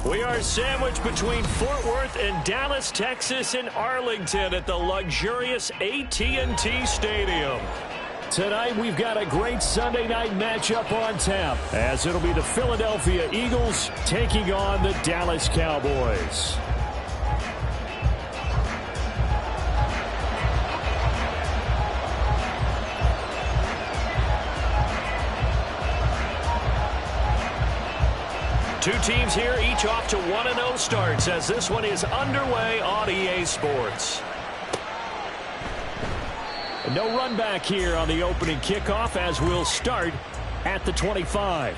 We are sandwiched between Fort Worth and Dallas, Texas, and Arlington at the luxurious AT&T Stadium. Tonight, we've got a great Sunday night matchup on tap, as it'll be the Philadelphia Eagles taking on the Dallas Cowboys. Two teams here, each off to 1-0 starts as this one is underway on EA Sports. No run back here on the opening kickoff as we'll start at the 25.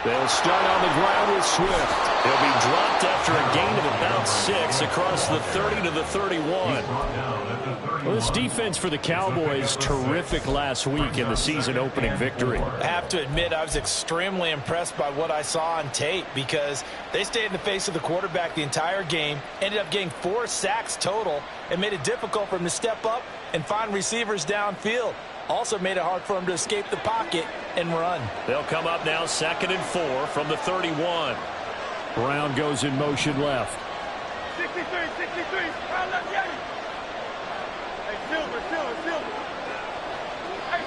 They'll start on the ground with Swift. He'll be dropped after a gain of about 6 across the 30 to the 31. Well, this defense for the Cowboys, terrific last week in the season-opening victory. I have to admit, I was extremely impressed by what I saw on tape because they stayed in the face of the quarterback the entire game, ended up getting 4 sacks total, and made it difficult for him to step up and find receivers downfield. Also made it hard for him to escape the pocket and run. They'll come up now 2nd and 4 from the 31. Brown goes in motion left. 63. Brown left, Yeti. Hey, Silver. Hey,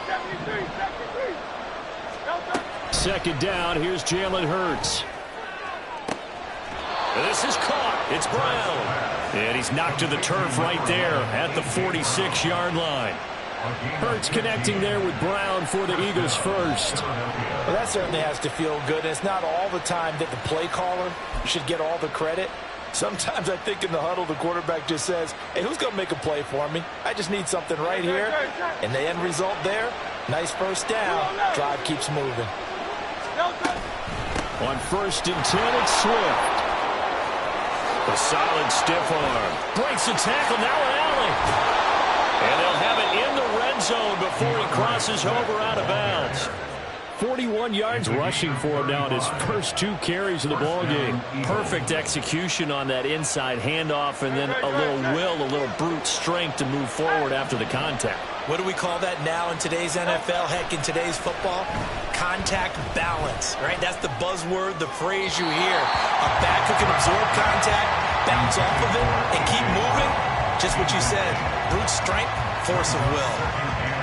73. 2nd down, here's Jalen Hurts. This is caught. It's Brown. And he's knocked to the turf right there at the 46-yard line. Hurts connecting there with Brown for the Eagles first. Well, that certainly has to feel good. It's not all the time that the play caller should get all the credit. Sometimes I think in the huddle the quarterback just says, hey, who's going to make a play for me? I just need something right here. And the end result there, nice first down. Drive keeps moving. On 1st and 10, it's Swift. The solid stiff arm. Breaks the tackle, now an alley. And they'll have it in the red zone before he crosses over out of bounds. 41 yards rushing for him now in his first 2 carries of the ballgame. Perfect execution on that inside handoff, and then a little brute strength to move forward after the contact. What do we call that now in today's NFL? Heck, in today's football? Contact balance, right? That's the buzzword, the phrase you hear. A back who can absorb contact, bounce off of it, and keep moving. Just what you said, brute strength, force of will.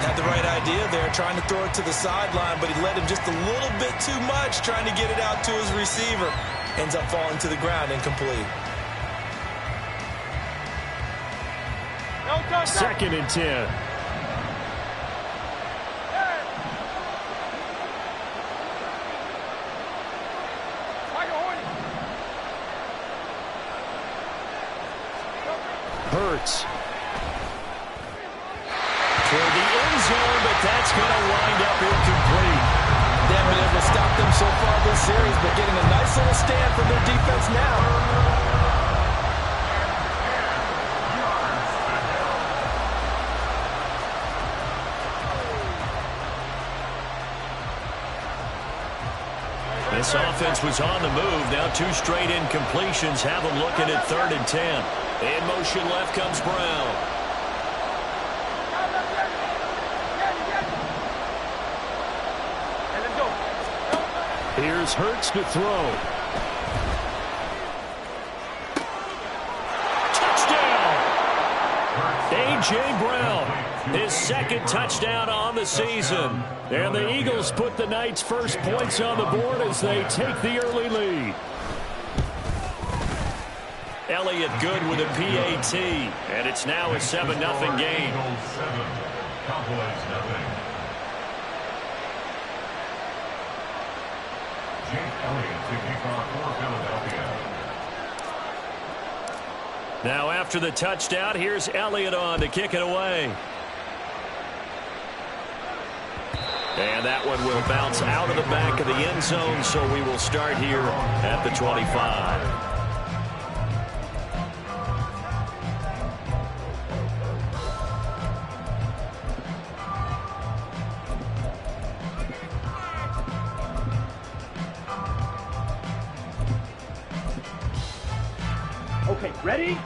Had the right idea there, trying to throw it to the sideline, but he let him just a little bit too much, trying to get it out to his receiver. Ends up falling to the ground, incomplete. 2nd and 10. Hurts. Toward the end zone, but that's going to wind up incomplete. They haven't been able to stop them so far this series, but getting a nice little stand from their defense now. This offense was on the move. Now 2 straight incompletions have them looking at 3rd and 10. In motion left comes Brown. Here's Hurts to throw. Touchdown! A.J. Brown, his 2nd touchdown on the season. And the Eagles put the night's first points on the board as they take the early lead. Elliott good with a PAT, and it's now a 7-0 game. Cowboys nothing. Jake Elliott to kick off for Philadelphia. Now after the touchdown, here's Elliott on to kick it away. And that one will bounce out of the back of the end zone, so we will start here at the 25. Okay, ready?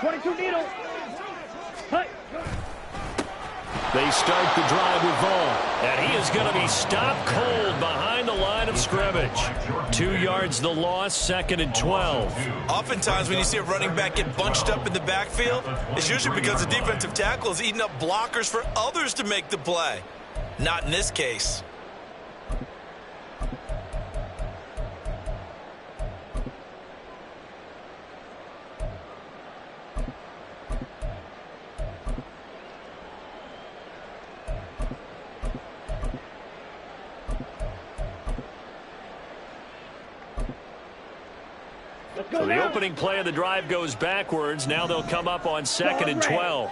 .22 needle. Hey. They start the drive with Vaughn, and he is going to be stopped cold behind the line of scrimmage. 2 yards the loss, 2nd and 12. Oftentimes when you see a running back get bunched up in the backfield, it's usually because the defensive tackle is eating up blockers for others to make the play. Not in this case. So the opening play of the drive goes backwards. Now they'll come up on 2nd and 12.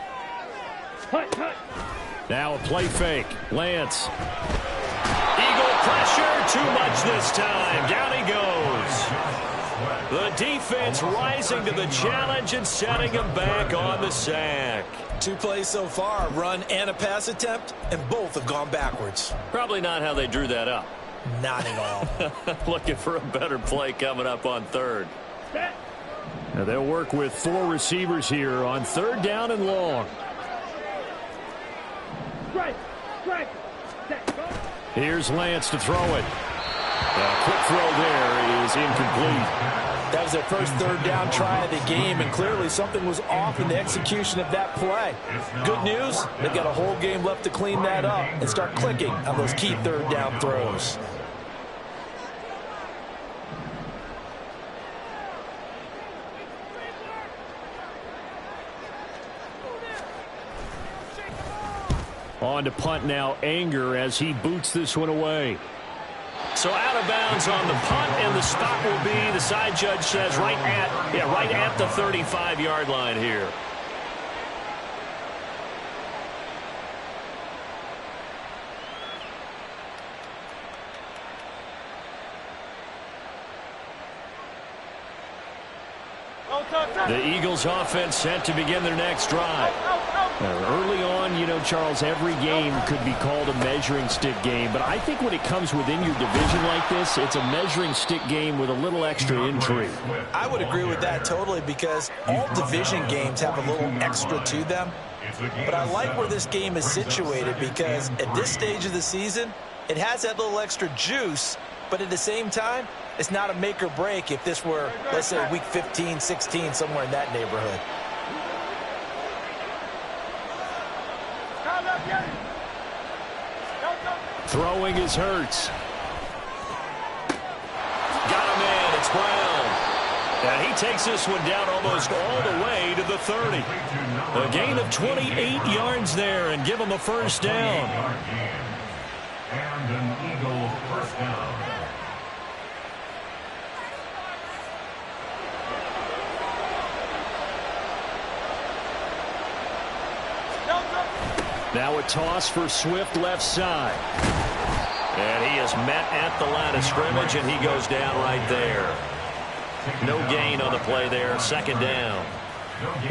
Now a play fake. Lance. Eagle pressure. Too much this time. Down he goes. The defense rising to the challenge and setting him back on the sack. 2 plays so far, a run and a pass attempt, and both have gone backwards. Probably not how they drew that up. Not at all. Looking for a better play coming up on 3rd. Now they'll work with 4 receivers here on 3rd down and long. Here's Lance to throw it. A quick throw there is incomplete. That was their first 3rd down try of the game, and clearly something was off in the execution of that play. Good news, they've got a whole game left to clean that up and start clicking on those key 3rd down throws. On to punt now, Anger, as he boots this one away. So out of bounds on the punt, and the spot will be, the side judge says, right at the 35-yard line here. The Eagles offense set to begin their next drive. Early on, you know, Charles, every game could be called a measuring stick game, but I think when it comes within your division like this, it's a measuring stick game with a little extra intrigue. I would agree with that totally, because all division games have a little extra to them. But I like where this game is situated, because at this stage of the season, it has that little extra juice, but at the same time, it's not a make or break if this were, let's say, week 15, 16, somewhere in that neighborhood. Throwing is Hurts. Got a man, it's Brown. And he takes this one down almost all the way to the 30. A gain of 28 yards there, and give him a first down. And an Eagle first down. Now a toss for Swift left side. And he is met at the line of scrimmage, and he goes down right there. No gain on the play there, 2nd down.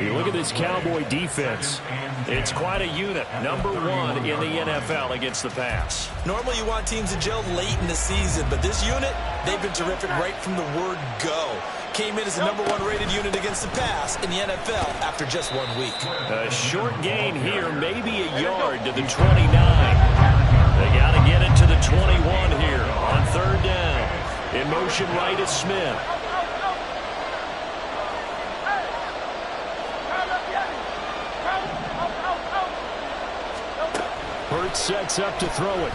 You look at this Cowboy defense. It's quite a unit. Number 1 in the NFL against the pass. Normally you want teams to gel late in the season, but this unit, they've been terrific right from the word go. Came in as the number 1 rated unit against the pass in the NFL after just 1 week. A short gain here, maybe a yard to the 29. They got to get it to the 21 here on 3rd down. In motion right is Smith. Hurts sets up to throw it.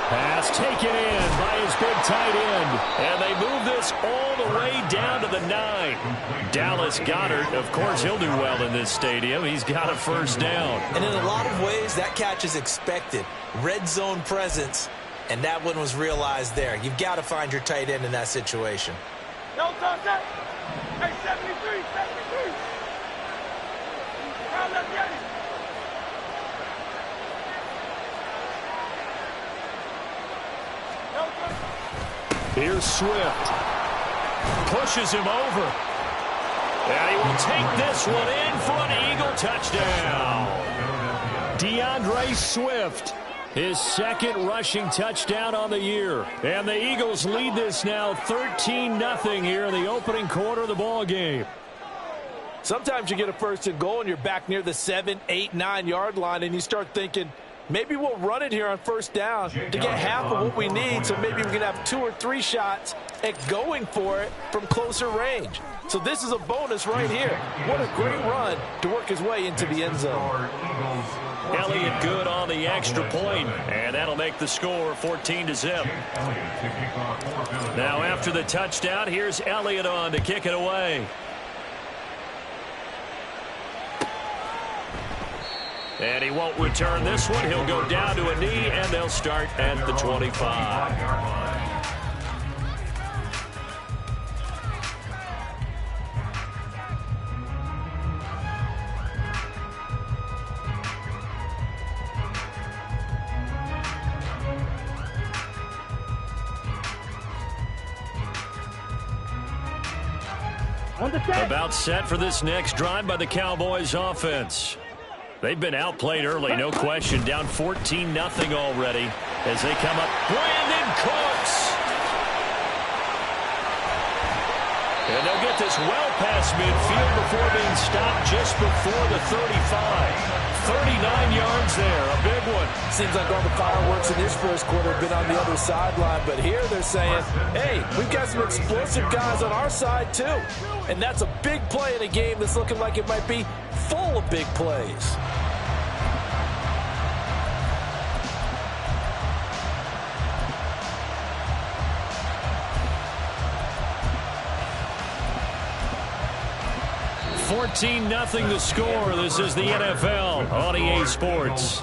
Pass taken in by his big tight end. And they move this all the way down to the 9. Dallas Goedert, of course, he'll do well in this stadium. He's got a first down. And in a lot of ways, that catch is expected. Red zone presence, and that one was realized there. You've got to find your tight end in that situation. No contact. Hey, 73, 73. Round left, Yanni. Here's Swift. Pushes him over. And he will take this one in for an Eagle touchdown. DeAndre Swift. His second rushing touchdown on the year. And the Eagles lead this now 13-0 here in the opening quarter of the ball game. Sometimes you get a first and goal and you're back near the 7, 8, 9-yard line and you start thinking, maybe we'll run it here on first down to get half of what we need, so maybe we can have 2 or 3 shots at going for it from closer range. So this is a bonus right here. What a great run to work his way into the end zone. Elliott good on the extra point, and that'll make the score 14-0. Now after the touchdown, here's Elliott on to kick it away. And he won't return this one. He'll go down to a knee, and they'll start at the 25. About set for this next drive by the Cowboys offense. They've been outplayed early, no question. Down 14-0 already as they come up. Brandon Cooks. And they'll get this well past midfield before being stopped just before the 35. 39 yards there, a big one. Seems like all the fireworks in this first quarter have been on the other sideline, but here they're saying, hey, we've got some explosive guys on our side too. And that's a big play in a game that's looking like it might be full of big plays. Nothing the score. This is the NFL on EA Sports.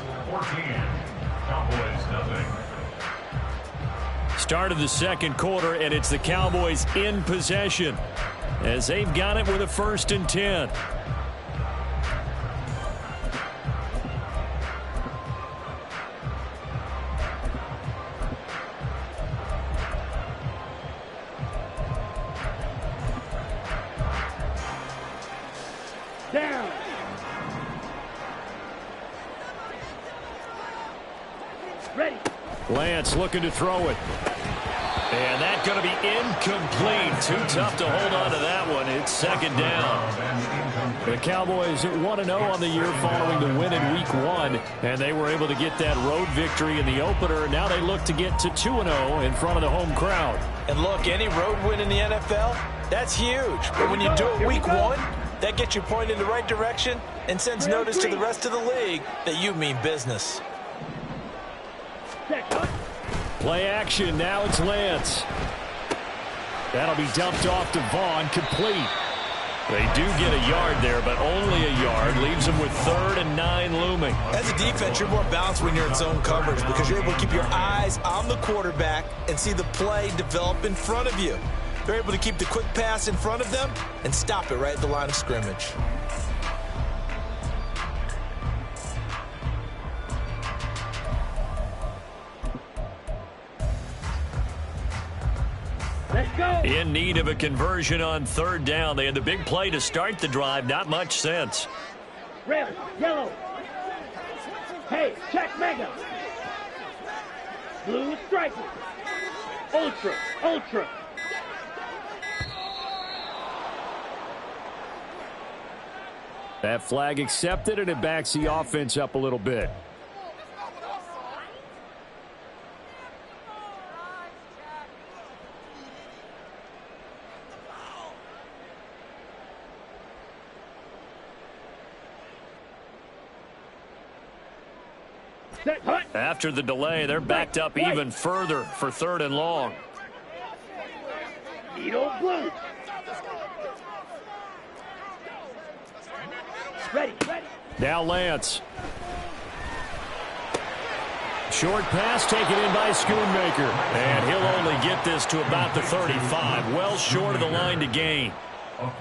Start of the second quarter, and it's the Cowboys in possession as they've got it with a 1st and 10. Down. Ready. Lance looking to throw it. And that's going to be incomplete. Too tough to hold on to that one. It's 2nd down. The Cowboys 1-0 on the year following the win in Week 1. And they were able to get that road victory in the opener. Now they look to get to 2-0 in front of the home crowd. And look, any road win in the NFL, that's huge. But when you do it Week 1, that gets you pointed in the right direction and sends notice to the rest of the league that you mean business. Play action. Now it's Lance. That'll be dumped off to Vaughn. Complete. They do get a yard there, but only a yard. Leaves them with 3rd and 9 looming. As a defense, you're more balanced when you're in zone coverage because you're able to keep your eyes on the quarterback and see the play develop in front of you. They're able to keep the quick pass in front of them and stop it right at the line of scrimmage. Let's go. In need of a conversion on 3rd down. They had the big play to start the drive. Not much sense. Red, yellow. Hey, check mega. Blue striker. Ultra, ultra. That flag accepted, and it backs the offense up a little bit. After the delay, they're backed up even further for 3rd and long. Needle blue. Ready, ready. Now Lance. Short pass taken in by Schoonmaker. And he'll only get this to about the 35. Well short of the line to gain.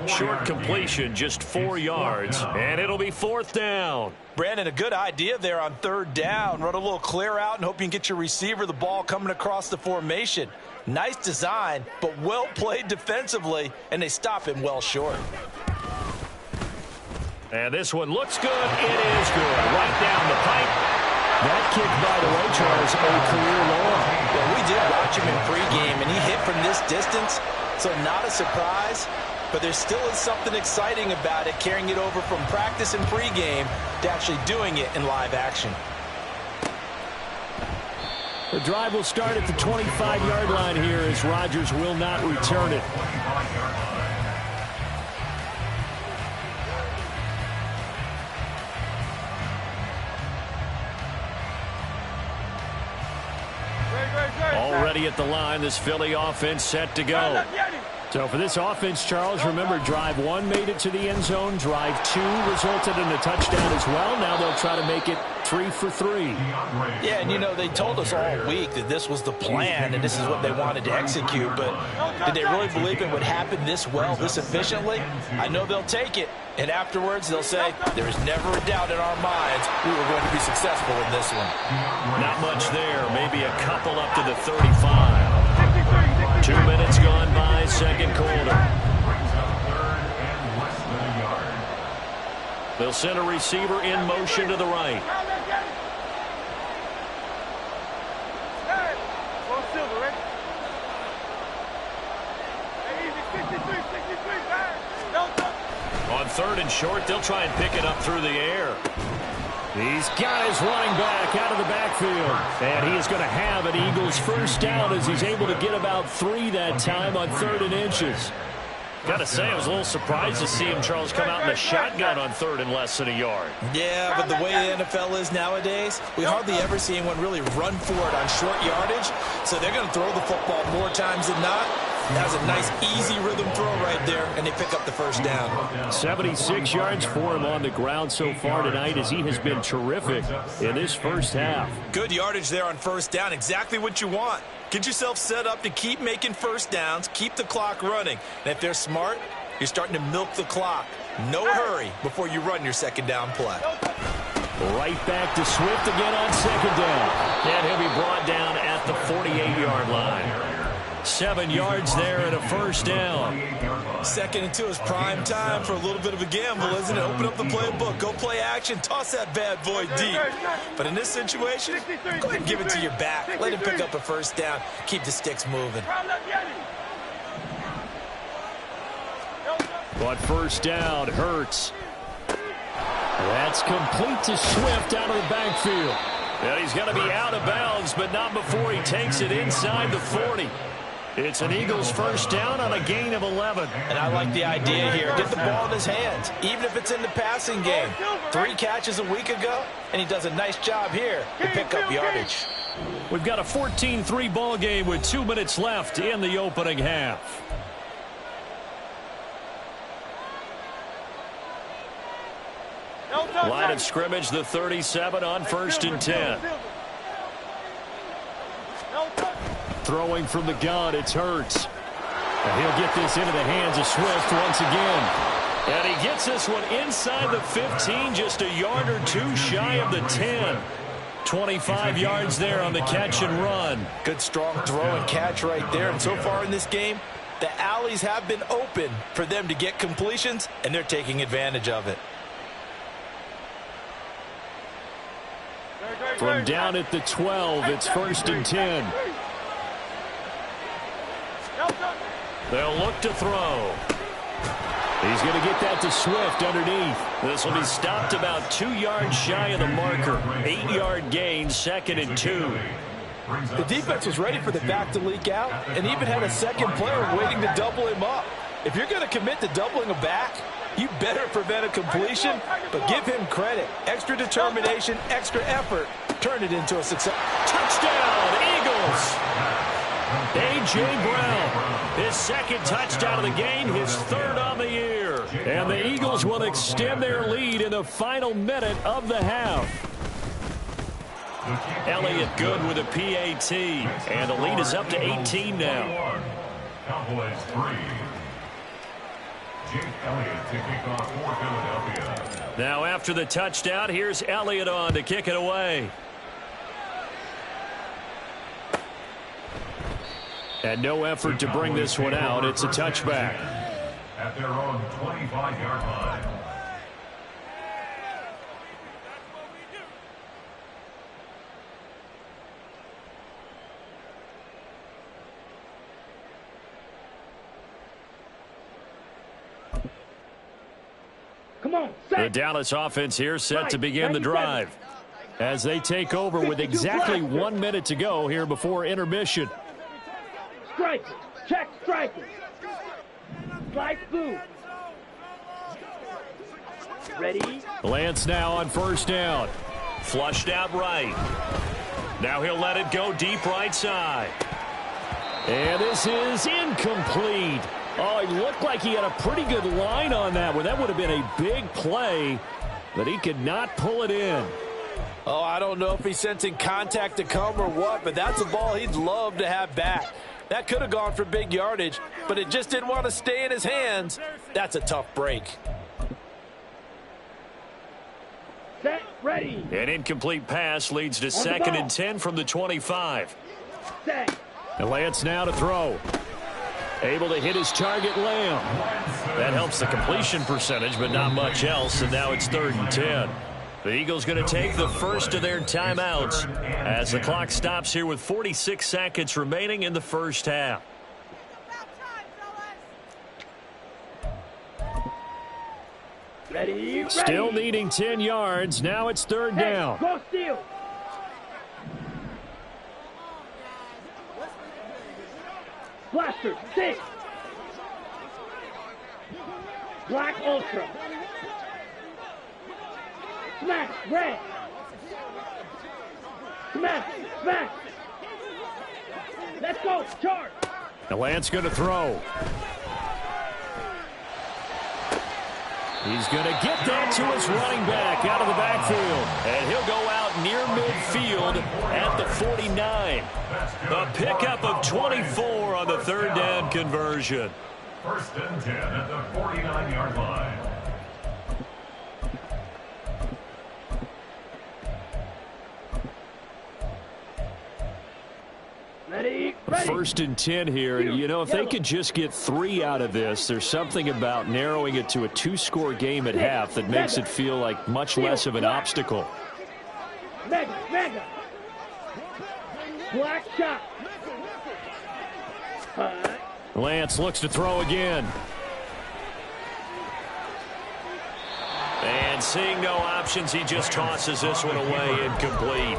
Short completion, just 4 yards. And it'll be 4th down. Brandon, a good idea there on 3rd down. Run a little clear out and hope you can get your receiver the ball coming across the formation. Nice design, but well played defensively, and they stop him well short. And this one looks good. It is good. Right down the pipe. That kick, by the way, Charles, a career long. Yeah, we did watch him in pregame, and he hit from this distance, so not a surprise. But there still is something exciting about it, carrying it over from practice and pregame to actually doing it in live action. The drive will start at the 25-yard line here as Rodgers will not return it. Already at the line, this Philly offense set to go. So for this offense, Charles, remember, drive 1 made it to the end zone. Drive 2 resulted in a touchdown as well. Now they'll try to make it 3 for 3. Yeah, and you know, they told us all week that this was the plan and this is what they wanted to execute. But did they really believe it would happen this well, this efficiently? I know they'll take it. And afterwards, they'll say, there is never a doubt in our minds we were going to be successful in this one. Not much there. Maybe a couple up to the 35. 2 minutes gone by, second quarter. They'll send a receiver in motion to the right. On 3rd and short, they'll try and pick it up through the air. He's got his running back out of the backfield. And he is going to have an Eagles first down as he's able to get about 3 that time on 3rd and inches. Got to say, I was a little surprised to see him, Charles, come out in a shotgun on 3rd and less than a yard. Yeah, but the way the NFL is nowadays, we hardly ever see anyone really run for it on short yardage. So they're going to throw the football more times than not. That was a nice, easy rhythm throw right there, and they pick up the first down. 76 yards for him on the ground so far tonight as he has been terrific in this first half. Good yardage there on first down, exactly what you want. Get yourself set up to keep making first downs, keep the clock running. And if they're smart, you're starting to milk the clock. No hurry before you run your second down play. Right back to Swift again on second down. And he'll be brought down at the 48-yard line. 7 yards there and a first down. 2nd and 2 is prime time for a little bit of a gamble, isn't it? Open up the playbook, go play action, toss that bad boy deep. But in this situation, go ahead and give it to your back. Let him pick up a first down. Keep the sticks moving. But first down, Hurts. That's complete to Swift out of the backfield. And he's going to be out of bounds, but not before he takes it inside the 40. It's an Eagles first down on a gain of 11. And I like the idea here. Get the ball in his hands, even if it's in the passing game. 3 catches a week ago, and he does a nice job here to pick up yardage. We've got a 14-3 ball game with 2 minutes left in the opening half. Line of scrimmage, the 37 on 1st and 10. Throwing from the gun, it's Hurts. And he'll get this into the hands of Swift once again. And he gets this one inside the 15, just a yard or 2 shy of the 10. 25 yards there on the catch and run. Good strong throw and catch right there. And so far in this game, the alleys have been open for them to get completions, and they're taking advantage of it. From down at the 12, it's 1st and 10. They'll look to throw. He's going to get that to Swift underneath. This will be stopped about 2 yards shy of the marker. 8-yard gain, 2nd and 2. The defense was ready for the back to leak out and even had a second player waiting to double him up. If you're going to commit to doubling a back, you better prevent a completion, but give him credit. Extra determination, extra effort. Turn it into a success. Touchdown, Eagles! A.J. Brown, his 2nd touchdown of the game, his 3rd on the year. And the Eagles will extend their lead in the final minute of the half. Elliott good with a PAT, and the lead is up to 18 now. Cowboys 3. Jake Elliott to kick off for Philadelphia. Now after the touchdown, here's Elliott on to kick it away. And no effort to bring this one out. It's a touchback. At their own 25-yard line. Come on, The set. Dallas offense here set to begin the drive as they take over with exactly 1 minute to go here before intermission. Striker. Check striker. Slide through. Ready? Lance now on first down. Flushed out right. Now he'll let it go deep right side. And this is incomplete. Oh, it looked like he had a pretty good line on that one. That would have been a big play, but he could not pull it in. Oh, I don't know if he's sensing contact to come or what, but that's a ball he'd love to have back. That could have gone for big yardage, but it just didn't want to stay in his hands. That's a tough break. Set. Ready. An incomplete pass leads to 2nd and 10 from the 25. Set. And Lance now to throw. Able to hit his target, Lamb. That helps the completion percentage, but not much else, and now it's 3rd and 10. The Eagles going to take the first of their timeouts as the clock stops here with 46 seconds remaining in the first half. Ready. Still needing 10 yards. Now it's 3rd down. Go steal. Blaster. 6. Black Ultra. Smash. Red. Smash. Smash. Let's go. Charge. And Lance going to throw. He's going to get that to his running back out of the backfield. And he'll go out near midfield at the 49. A pickup of 24 on the 3rd down conversion. 1st and 10 at the 49-yard line. Ready. 1st and 10 here. You know, if they could just get 3 out of this, there's something about narrowing it to a 2-score game at half that makes it feel like much less of an obstacle. Mega. Mega. Black shot. Lance looks to throw again. And seeing no options, he just tosses this one away, incomplete.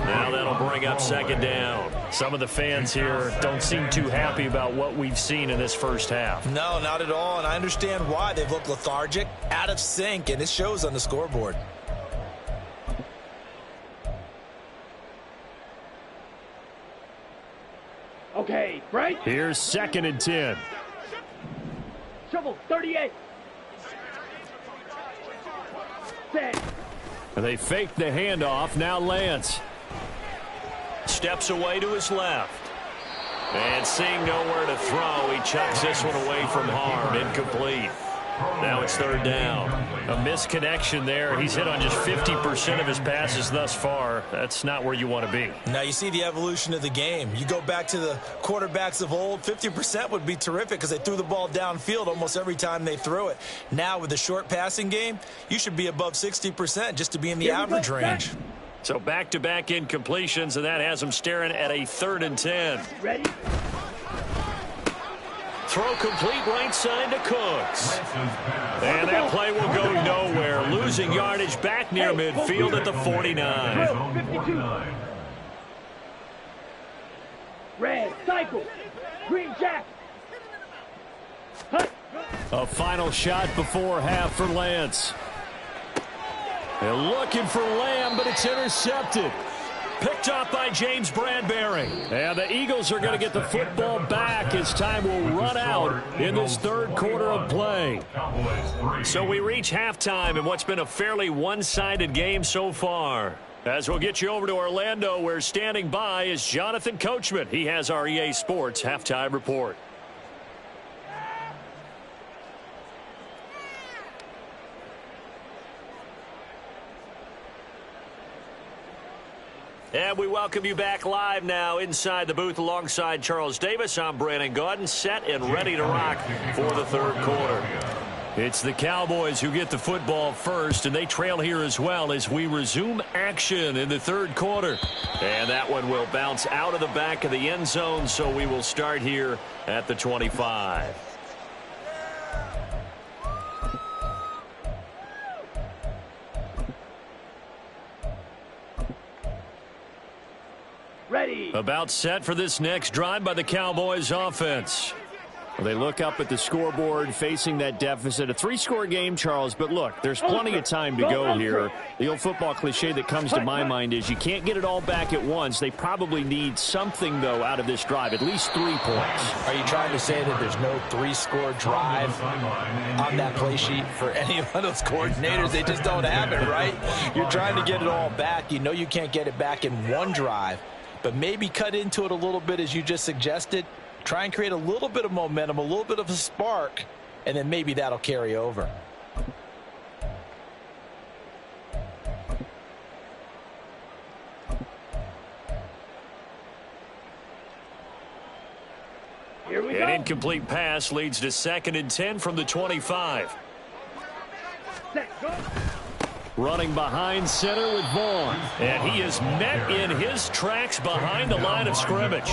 Now that'll bring up 2nd down. Some of the fans here don't seem too happy about what we've seen in this first half. No, not at all, and I understand why. They've looked lethargic, out of sync, and it shows on the scoreboard. Okay, break. Here's 2nd and 10. Shovel. 38. Set. And they fake the handoff. Now Lance steps away to his left. And seeing nowhere to throw, he chucks this one away from harm. Incomplete. Now it's 3rd down. A misconnection there. He's hit on just 50% of his passes thus far. That's not where you want to be. Now you see the evolution of the game. You go back to the quarterbacks of old, 50% would be terrific because they threw the ball downfield almost every time they threw it. Now with the short passing game, you should be above 60% just to be in the average range. So back-to-back incompletions, and that has him staring at a 3rd and 10. Ready. Throw complete right side to Cooks. And that play will go nowhere. Losing yardage back near midfield at the 49. 52. Red. Cycle. Green Jack. Hut. A final shot before half for Lance. They're looking for Lamb, but it's intercepted. Picked up by James Bradbury. And the Eagles are going to get the football back as time will run out in this 3rd quarter of play. So we reach halftime in what's been a fairly one-sided game so far. As we'll get you over to Orlando, where standing by is Jonathan Coachman. He has our EA Sports halftime report. And we welcome you back live now inside the booth alongside Charles Davis. I'm Brandon Gaudin, set and ready to rock for the 3rd quarter. It's the Cowboys who get the football first, and they trail here as well as we resume action in the 3rd quarter. And that one will bounce out of the back of the end zone, so we will start here at the 25. Ready. About set for this next drive by the Cowboys offense. Well, they look up at the scoreboard facing that deficit. A 3-score game, Charles, but look, there's plenty of time to go here. The old football cliche that comes to my mind is you can't get it all back at once. They probably need something, though, out of this drive, at least 3 points. Are you trying to say that there's no 3-score drive on that play sheet for any of those coordinators? They just don't have it, right? You're trying to get it all back. You know you can't get it back in one drive, but maybe cut into it a little bit as you just suggested. Try and create a little bit of momentum, a little bit of a spark, and then maybe that'll carry over. Here we An go. incomplete pass leads to 2nd and 10 from the 25. Set, go. Running behind center with Vaughn. And he is met in his tracks behind the line of scrimmage.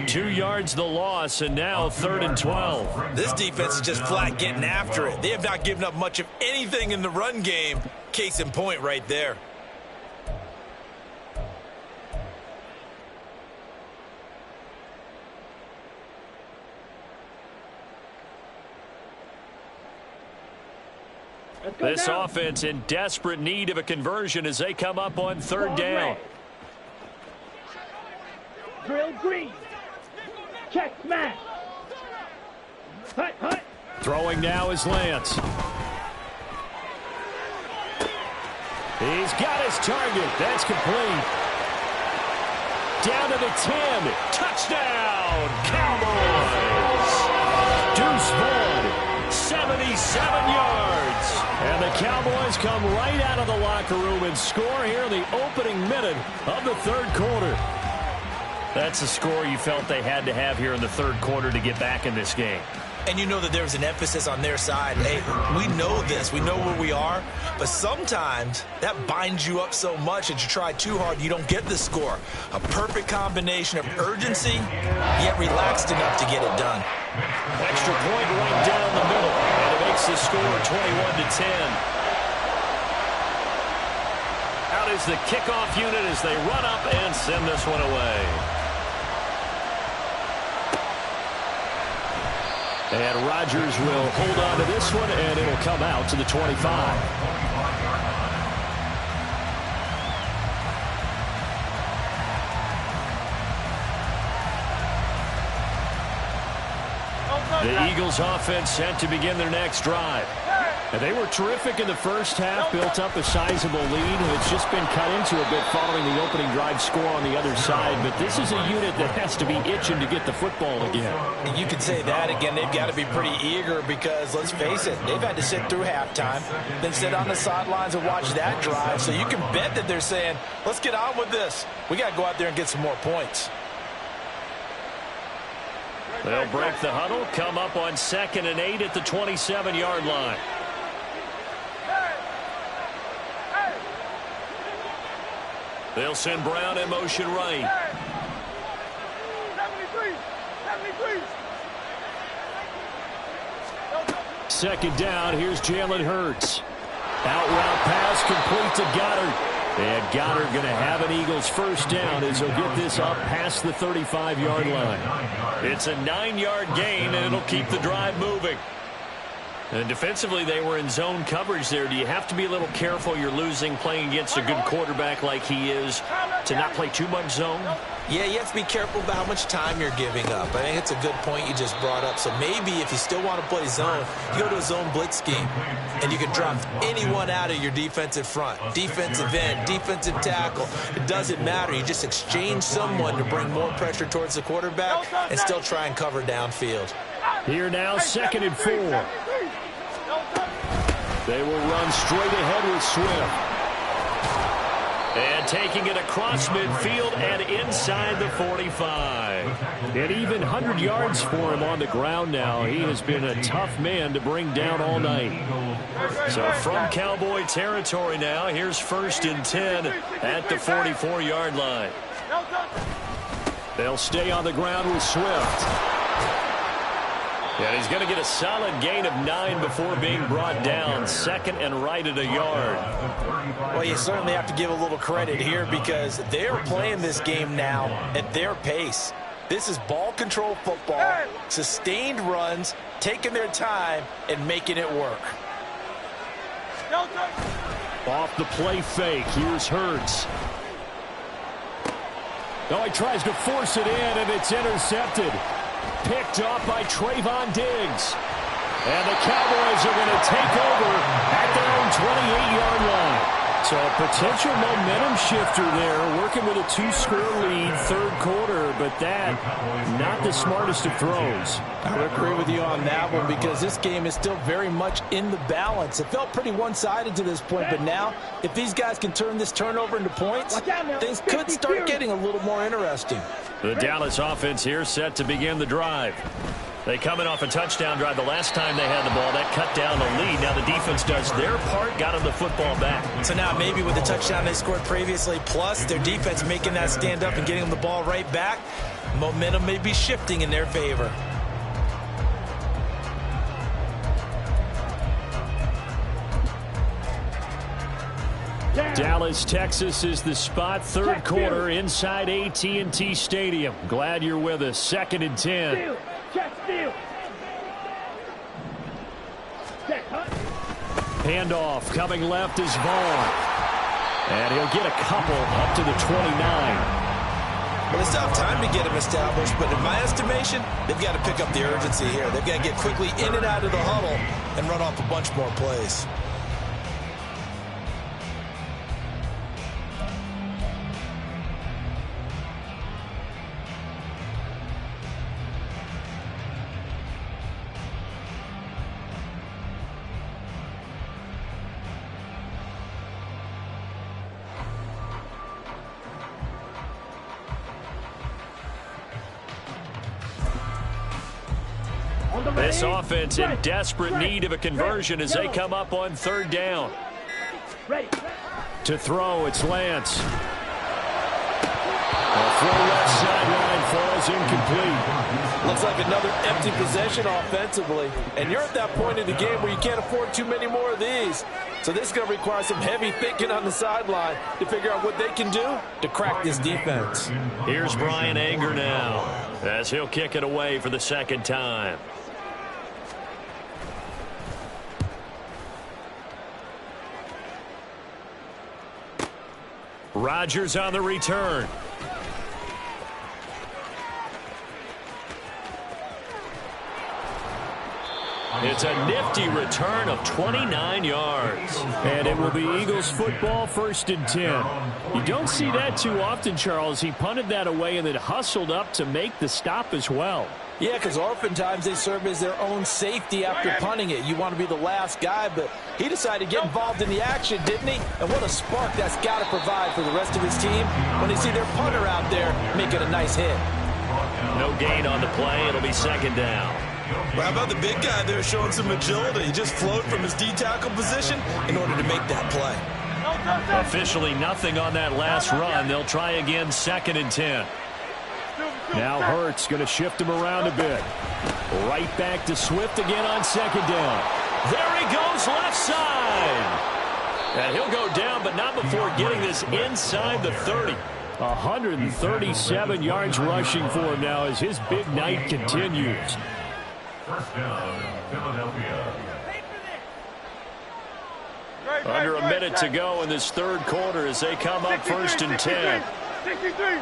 2 yards the loss, and now 3rd and 12. This defense is just flat getting after it. They have not given up much of anything in the run game. Case in point right there. Let's go This now. offense in desperate need of a conversion as they come up on 3rd down. Drill green. Check smash. Hut, hut. Throwing now is Lance. He's got his target. That's complete. Down to the 10. Touchdown, Cowboys. Deuce Vaughn, 77 yards. And the Cowboys come right out of the locker room and score here in the opening minute of the 3rd quarter. That's a score you felt they had to have here in the 3rd quarter to get back in this game. And you know that there was an emphasis on their side. Hey, we know this. We know where we are. But sometimes that binds you up so much that you try too hard, you don't get the score. A perfect combination of urgency, yet relaxed enough to get it done. Extra point right down the middle. And it makes the score 21-10. Out is the kickoff unit as they run up and send this one away. And Rodgers will hold on to this one, and it'll come out to the 25. The Eagles offense set to begin their next drive. And they were terrific in the first half, built up a sizable lead. It's just been cut into a bit following the opening drive score on the other side. But this is a unit that has to be itching to get the football again. And you could say that again. They've got to be pretty eager because, let's face it, they've had to sit through halftime, then sit on the sidelines and watch that drive. So you can bet that they're saying, let's get on with this. We got to go out there and get some more points. They'll break the huddle, come up on 2nd and 8 at the 27-yard line. They'll send Brown in motion right. 2nd down, here's Jalen Hurts. Out route pass complete to Goddard. And Goddard going to have an Eagles first down as he'll get this up past the 35-yard line. It's a 9-yard gain, and it'll keep the drive moving. And defensively, they were in zone coverage there. Do you have to be a little careful? You're losing playing against a good quarterback like he is to not play too much zone? Yeah, you have to be careful about how much time you're giving up. I think it's a good point you just brought up. So maybe if you still want to play zone, you go to a zone blitz scheme, and you can drop anyone out of your defensive front, defensive end, defensive tackle. It doesn't matter. You just exchange someone to bring more pressure towards the quarterback and still try and cover downfield. Here now, 2nd and 4. They will run straight ahead with Swift. And taking it across midfield and inside the 45. An even 100 yards for him on the ground now. He has been a tough man to bring down all night. So from Cowboy territory now, here's 1st and 10 at the 44-yard line. They'll stay on the ground with Swift. And he's going to get a solid gain of 9 before being brought down. Second and right at a yard. Well, you certainly have to give a little credit here because they're playing this game now at their pace. This is ball control football, sustained runs, taking their time, and making it work. Off the play fake. Here's Hurts. Oh, he tries to force it in, and it's intercepted. Picked up by Trayvon Diggs. And the Cowboys are going to take over at their own 28-yard line. So a potential momentum shifter there, working with a 2-score lead, third quarter, but that, not the smartest of throws. I would agree with you on that one because this game is still very much in the balance. It felt pretty one-sided to this point, but now, if these guys can turn this turnover into points, things could start getting a little more interesting. The Dallas offense here set to begin the drive. They coming off a touchdown drive the last time they had the ball. That cut down the lead. Now the defense does their part, got them the football back. So now maybe with the touchdown they scored previously, plus their defense making that stand up and getting them the ball right back, momentum may be shifting in their favor. Dallas, Texas is the spot. Third quarter inside AT&T Stadium. Glad you're with us. 2nd and 10. Handoff coming left is Vaughn. And he'll get a couple up to the 29. Well, it's not time to get him established, but in my estimation, they've got to pick up the urgency here. They've got to get quickly in and out of the huddle and run off a bunch more plays. This offense in desperate need of a conversion as they come up on 3rd down. To throw, it's Lance. A throw left sideline falls incomplete. Looks like another empty possession offensively. And you're at that point in the game where you can't afford too many more of these. So this is going to require some heavy thinking on the sideline to figure out what they can do to crack this defense. Here's Brian Anger now as he'll kick it away for the 2nd time. Rodgers on the return. It's a nifty return of 29 yards. And it will be Eagles football, 1st and 10. You don't see that too often, Charles. He punted that away and then hustled up to make the stop as well. Yeah, because oftentimes they serve as their own safety after punting it. You want to be the last guy, but he decided to get involved in the action, didn't he? And what a spark that's got to provide for the rest of his team when they see their punter out there making a nice hit. No gain on the play. It'll be 2nd down. Well, how about the big guy there showing some agility? He just flowed from his D-tackle position in order to make that play. Officially nothing on that last run. They'll try again 2nd and 10. Now Hurts going to shift him around a bit. Right back to Swift again on 2nd down. There he goes left side. And he'll go down, but not before getting this inside the 30. 137 yards rushing for him now as his big night continues. 1st down, Philadelphia. Under a minute to go in this 3rd quarter as they come up 1st and 10. 63.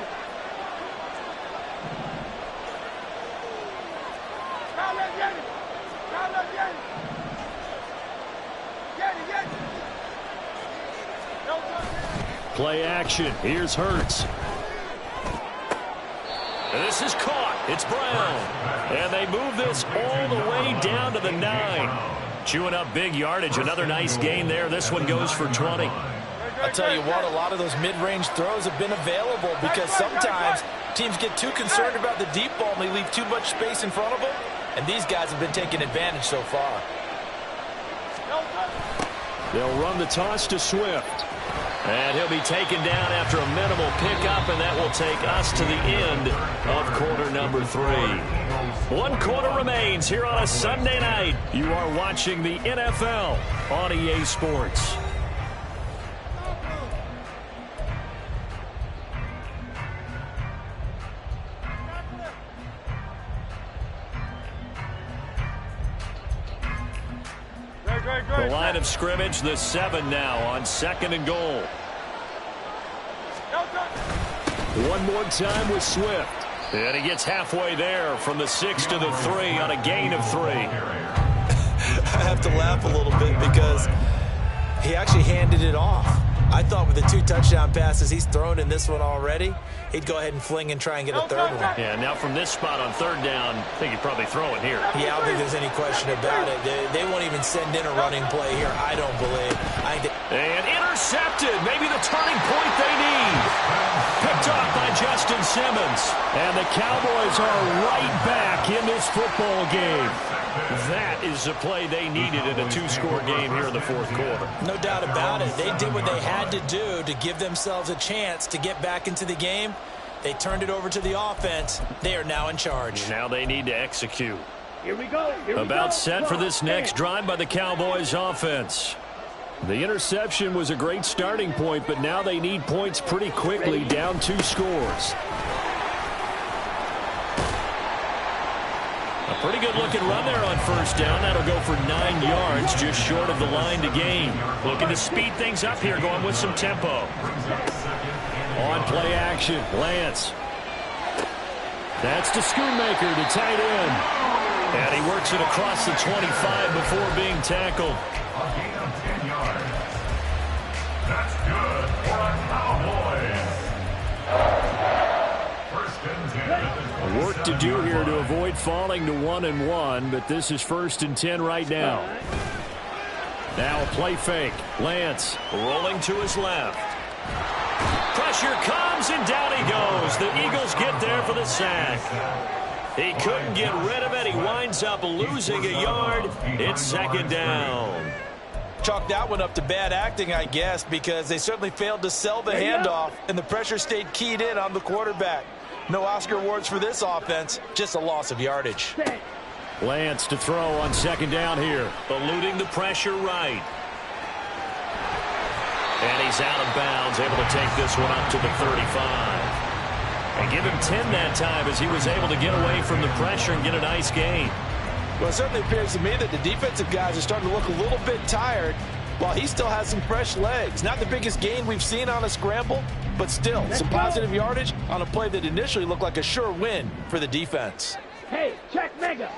Play action. Here's Hurts. And this is caught. It's Brown. And they move this all the way down to the 9. Chewing up big yardage. Another nice gain there. This one goes for 20. I'll tell you what, a lot of those mid-range throws have been available because sometimes teams get too concerned about the deep ball and they leave too much space in front of them. And these guys have been taking advantage so far. They'll run the toss to Swift. And he'll be taken down after a minimal pickup, and that will take us to the end of quarter number 3. 1 quarter remains here on a Sunday night. You are watching the NFL on EA Sports. The line of scrimmage, the 7 now on 2nd and goal. One more time with Swift. And he gets halfway there from the 6 to the 3 on a gain of 3. I have to laugh a little bit because he actually handed it off. I thought with the 2 touchdown passes he's thrown in this one already, he'd go ahead and fling and try and get a 3rd one. Yeah, now from this spot on 3rd down, I think he'd probably throw it here. Yeah, I don't think there's any question about it. They won't even send in a running play here, I don't believe. And intercepted. Maybe the turning point they need. Picked off by Justin Simmons. And the Cowboys are right back in this football game. That is the play they needed in a 2-score game here in the 4th quarter. No doubt about it. They did what they had to do to give themselves a chance to get back into the game. They turned it over to the offense. They are now in charge. Now they need to execute. Here we go. About set for this next drive by the Cowboys offense. The interception was a great starting point, but now they need points pretty quickly, down 2 scores. A pretty good looking run there on 1st down. That'll go for 9 yards, just short of the line to gain. Looking to speed things up here, going with some tempo. On play action, Lance. That's to Schoonmaker, the tight end. And he works it across the 25 before being tackled. A gain of 10 yards. That's good for the Cowboys. 1st and 10. Work to do here to avoid falling to 1-1, but this is 1st and 10 right now. Now a play fake. Lance rolling to his left. Pressure comes, and down he goes. The Eagles get there for the sack. He couldn't get rid of it. He winds up losing a yard. It's 2nd down. Chalk that one up to bad acting, I guess, because they certainly failed to sell the handoff, and the pressure stayed keyed in on the quarterback. No Oscar awards for this offense, just a loss of yardage. Lance to throw on 2nd down here. Eluding the pressure right. And he's out of bounds, able to take this one up to the 35. And give him 10 that time as he was able to get away from the pressure and get a nice gain. Well, it certainly appears to me that the defensive guys are starting to look a little bit tired while he still has some fresh legs. Not the biggest gain we've seen on a scramble, but still some positive yardage on a play that initially looked like a sure win for the defense. Hey, check Mega.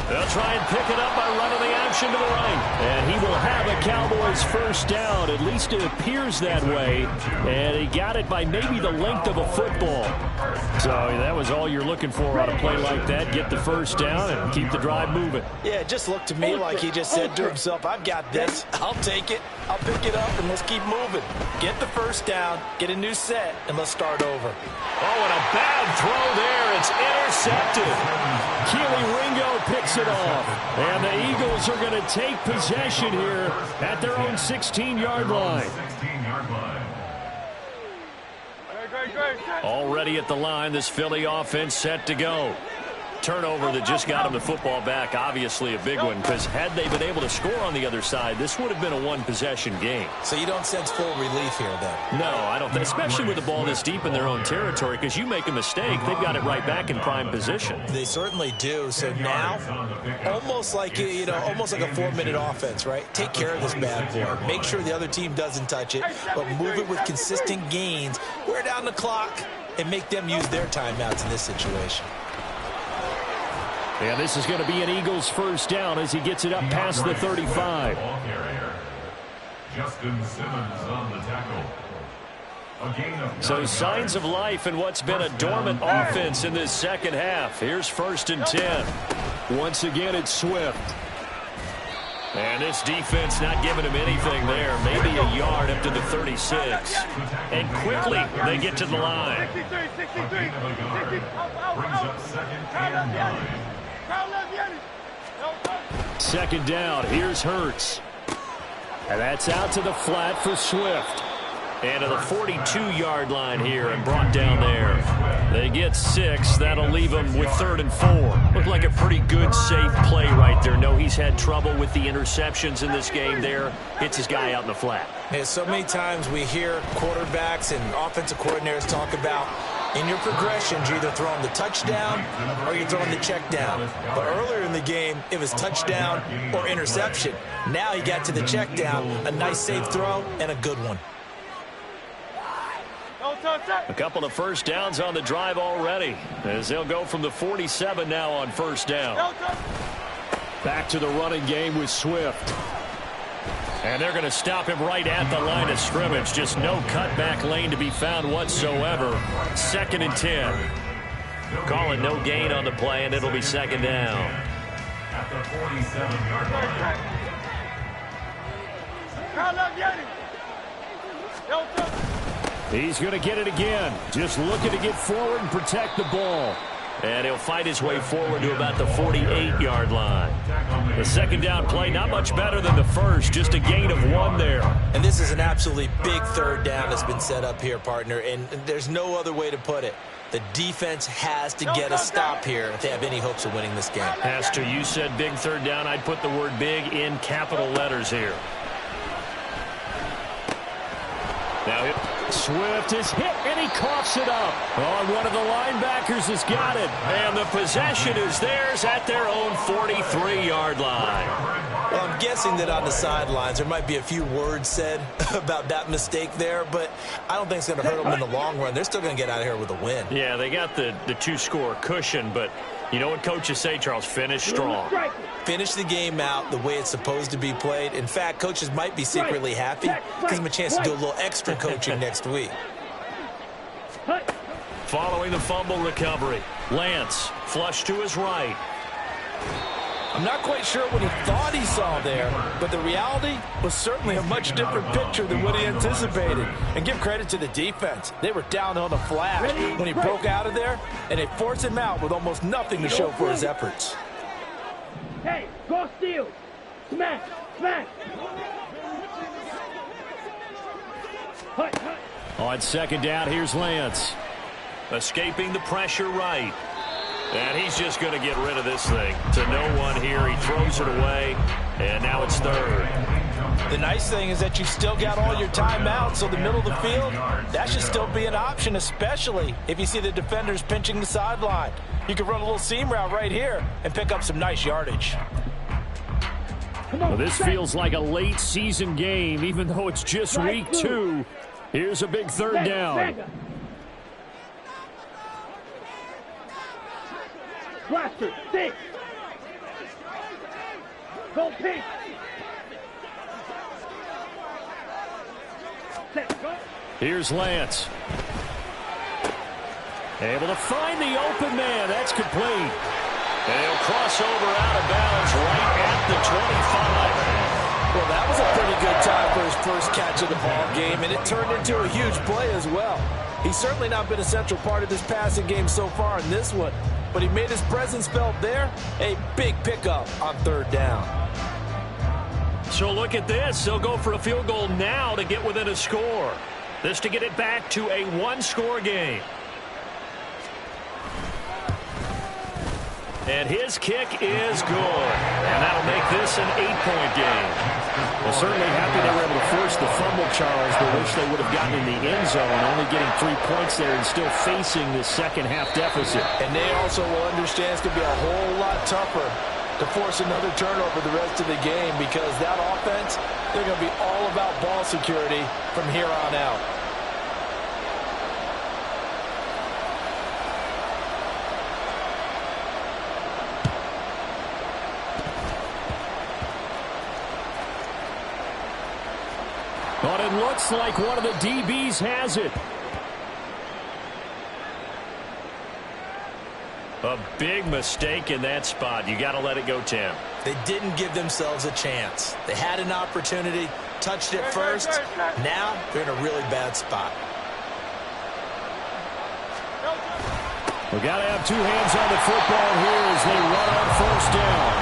They'll try and pick it up by running the action to the right. And he will have a Cowboys 1st down. At least it appears that way. And he got it by maybe the length of a football. So that was all you're looking for on a play like that. Get the 1st down and keep the drive moving. Yeah, it just looked to me like he just said to himself, I've got this. I'll take it. I'll pick it up, and let's keep moving. Get the 1st down, get a new set, and let's start over. Oh, and a bad throw there. It's intercepted. Keely Ringo picks it off. And the Eagles are going to take possession here at their own 16-yard line. 16-yard line. Already at the line, this Philly offense set to go. Turnover that just got him the football back, obviously a big one, because had they been able to score on the other side, this would have been a 1-possession game. So you don't sense full relief here, then? No, I don't think, especially with the ball this deep in their own territory, because you make a mistake, they've got it right back in prime position. They certainly do. So now, almost like almost like a 4-minute offense, right? Take care of this bad boy. Make sure the other team doesn't touch it, but move it with consistent gains. Wear down the clock and make them use their timeouts in this situation. And this is going to be an Eagles 1st down as he gets it up past the 35. Justin Simmons on the tackle. So signs of life in what's been a dormant offense in this 2nd half. Here's 1st and 10. Once again, it's Swift. And this defense not giving him anything there. Maybe a yard up to the 36. And quickly, they get to the line. 63. Brings up 2nd and 9. 2nd down. Here's Hurts. And that's out to the flat for Swift. And to the 42-yard line here and brought down there. They get 6. That'll leave them with 3rd and 4. Looked like a pretty good, safe play right there. No, he's had trouble with the interceptions in this game there. Hits his guy out in the flat. Yeah, so many times we hear quarterbacks and offensive coordinators talk about in your progressions, you're either throwing the touchdown or you're throwing the check down. But earlier in the game, it was touchdown or interception. Now he got to the check down, a nice safe throw, and a good one. A couple of first downs on the drive already, as they'll go from the 47 now on first down. Back to the running game with Swift. And they're going to stop him right at the line of scrimmage. Just no cutback lane to be found whatsoever. 2nd and 10. Call it no gain on the play, and it'll be 2nd down. At the 47-yard line. He's going to get it again. Just looking to get forward and protect the ball. And he'll fight his way forward to about the 48-yard line. The 2nd down play, not much better than the first, just a gain of 1 there. And this is an absolutely big 3rd down that's been set up here, partner, and there's no other way to put it. The defense has to get a stop here if they have any hopes of winning this game. Pastor, you said big 3rd down. I'd put the word big in capital letters here. Now Swift is hit, and he coughs it up. Oh, one of the linebackers has got it. And the possession is theirs at their own 43-yard line. Well, I'm guessing that on the sidelines there might be a few words said about that mistake there, but I don't think it's going to hurt them in the long run. They're still going to get out of here with a win. Yeah, they got the 2-score cushion, but you know what coaches say, Charles? Finish strong. Finish the game out the way it's supposed to be played. In fact, coaches might be secretly happy. Gives them a chance to do a little extra coaching next week. Following the fumble recovery, Lance flush to his right. I'm not quite sure what he thought he saw there, but the reality was certainly a much different picture than what he anticipated. And give credit to the defense. They were down on the flash when he broke out of there, and they forced him out with almost nothing to show for his efforts. Hey, go steal. Smash, smash. On 2nd down, here's Lance. Escaping the pressure right. And he's just going to get rid of this thing. To no one here. He throws it away. And now it's 3rd. The nice thing is that you still got all your timeouts, so the middle of the field, that should still be an option, especially if you see the defenders pinching the sideline. You can run a little seam route right here and pick up some nice yardage. Well, this feels like a late season game, even though it's just week 2. Here's a big 3rd down. Blaster, 6. Go pink. Here's Lance. Able to find the open man. That's complete. And he'll cross over out of bounds right at the 25. Well, that was a pretty good time for his first catch of the ball game, and it turned into a huge play as well. He's certainly not been a central part of this passing game so far in this one, but he made his presence felt there. A big pickup on 3rd down. So look at this. They'll go for a field goal now to get within a score. This to get it back to a 1-score game. And his kick is good. And that'll make this an 8-point game. Well, certainly happy they were able to force the fumble, Charles, but wish they would have gotten in the end zone, only getting 3 points there and still facing the second-half deficit. And they also will understand it's going to be a whole lot tougher to force another turnover the rest of the game, because that offense, they're going to be all about ball security from here on out. But it looks like one of the DBs has it. A big mistake in that spot. You got to let it go, Tim. They didn't give themselves a chance. They had an opportunity, touched it first. Now they're in a really bad spot. We've got to have 2 hands on the football here as they run on 1st down.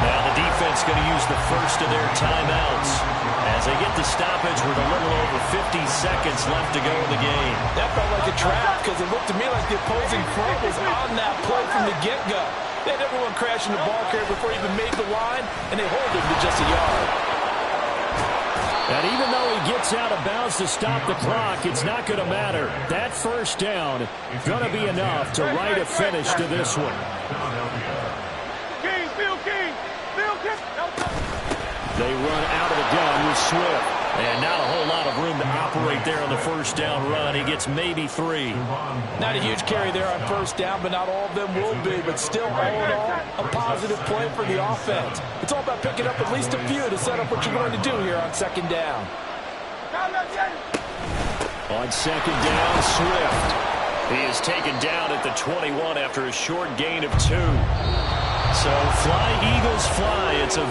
Now the defense It's going to use the first of their timeouts as they get the stoppage with a little over 50 seconds left to go in the game. That felt like a trap because it looked to me like the opposing front was on that play from the get-go. They had everyone crashing the ball carrier before he even made the line, and they hold him to just a yard. And even though he gets out of bounds to stop the clock, it's not going to matter. That first down going to be enough to write a finish to this one. King, Phil King. They run out of the gun with Swift. And not a whole lot of room to operate there on the first down run. He gets maybe 3. Not a huge carry there on first down, but not all of them will be. But still, all in all, a positive play for the offense. It's all about picking up at least a few to set up what you're going to do here on second down. On second down, Swift. He is taken down at the 21 after a short gain of 2. So fly, Eagles, fly. It's a